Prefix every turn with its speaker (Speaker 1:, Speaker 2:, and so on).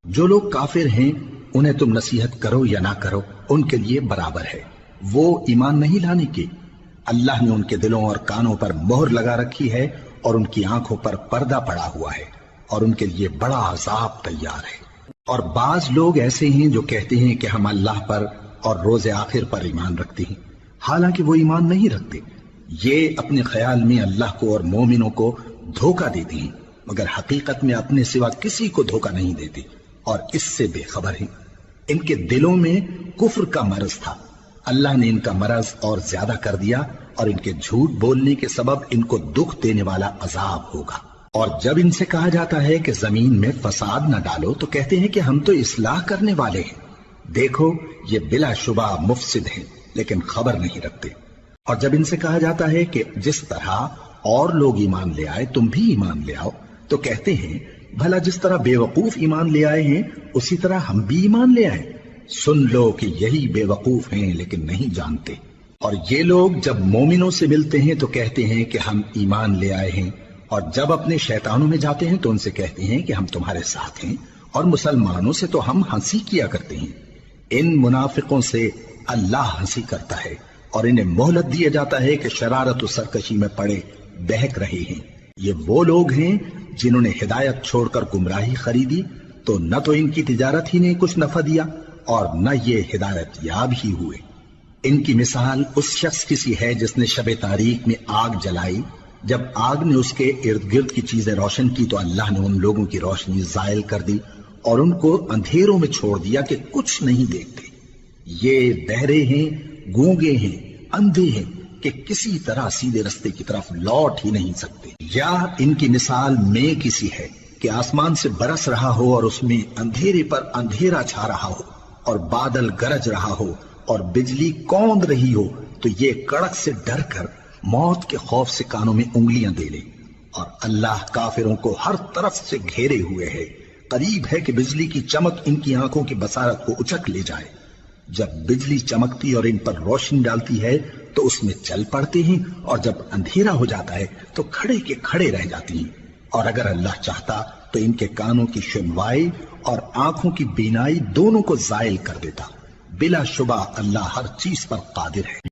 Speaker 1: جو لوگ کافر ہیں انہیں تم نصیحت کرو یا نہ کرو ان کے لیے برابر ہے، وہ ایمان نہیں لانے کے۔ اللہ نے ان کے دلوں اور کانوں پر مہر لگا رکھی ہے اور ان کی آنکھوں پر پردہ پڑا ہوا ہے اور ان کے لیے بڑا عذاب تیار ہے۔ اور بعض لوگ ایسے ہیں جو کہتے ہیں کہ ہم اللہ پر اور روز آخر پر ایمان رکھتے ہیں، حالانکہ وہ ایمان نہیں رکھتے۔ یہ اپنے خیال میں اللہ کو اور مومنوں کو دھوکہ دیتے ہیں، مگر حقیقت میں اپنے سوا کسی کو دھوکہ نہیں دیتے اور اس سے بے خبر ہیں۔ ان کے دلوں میں کفر کا مرض تھا، اللہ نے ان کا مرض اور زیادہ کر دیا اور ان کے جھوٹ بولنے کے سبب ان کو دکھ دینے والا عذاب ہوگا۔ اور جب ان سے کہا جاتا ہے کہ زمین میں فساد نہ ڈالو تو کہتے ہیں کہ ہم تو اصلاح کرنے والے ہیں۔ دیکھو یہ بلا شبہ مفسد ہیں لیکن خبر نہیں رکھتے۔ اور جب ان سے کہا جاتا ہے کہ جس طرح اور لوگ ایمان لے آئے تم بھی ایمان لے آؤ تو کہتے ہیں بھلا جس طرح بے وقوف ایمان لے آئے ہیں اسی طرح ہم بھی ایمان لے آئیں۔ سن لو کہ یہی بے وقوف ہیں لیکن نہیں جانتے۔ اور یہ لوگ جب مومنوں سے ملتے ہیں تو کہتے ہیں کہ ہم ایمان لے آئے ہیں، اور جب اپنے شیطانوں میں جاتے ہیں تو ان سے کہتے ہیں کہ ہم تمہارے ساتھ ہیں، اور مسلمانوں سے تو ہم ہنسی کیا کرتے ہیں۔ ان منافقوں سے اللہ ہنسی کرتا ہے اور انہیں مہلت دیا جاتا ہے کہ شرارت و سرکشی میں پڑے بہک رہے ہیں۔ یہ وہ لوگ ہیں جنہوں نے ہدایت چھوڑ کر گمراہی خریدی، تو نہ تو ان کی تجارت ہی نے کچھ نفع دیا اور نہ یہ ہدایت یاب ہی ہوئے۔ ان کی مثال اس شخص کی سی ہے جس نے شب تاریک میں آگ جلائی، جب آگ نے اس کے ارد گرد کی چیزیں روشن کی تو اللہ نے ان لوگوں کی روشنی زائل کر دی اور ان کو اندھیروں میں چھوڑ دیا کہ کچھ نہیں دیکھتے۔ یہ بہرے ہیں، گونگے ہیں، اندھے ہیں کہ کسی طرح سیدھے رستے کی طرف لوٹ ہی نہیں سکتے۔ یا ان کی مثال میں کسی ہے کہ آسمان سے برس رہا ہو اور اس میں اندھیرے پر اندھیرا چھا رہا ہو اور بادل گرج رہا ہو اور بجلی کوند رہی ہو تو یہ کڑک سے ڈر کر موت کے خوف سے کانوں میں انگلیاں دے لے۔ اور اللہ کافروں کو ہر طرف سے گھیرے ہوئے ہے، قریب ہے کہ بجلی کی چمک ان کی آنکھوں کی بصارت کو اچک لے جائے۔ جب بجلی چمکتی اور ان پر روشنی ڈالتی ہے تو اس میں چل پڑتے ہیں، اور جب اندھیرا ہو جاتا ہے تو کھڑے کے کھڑے رہ جاتی ہیں۔ اور اگر اللہ چاہتا تو ان کے کانوں کی سنوائی اور آنکھوں کی بینائی دونوں کو زائل کر دیتا۔ بلا شبہ اللہ ہر چیز پر قادر ہے۔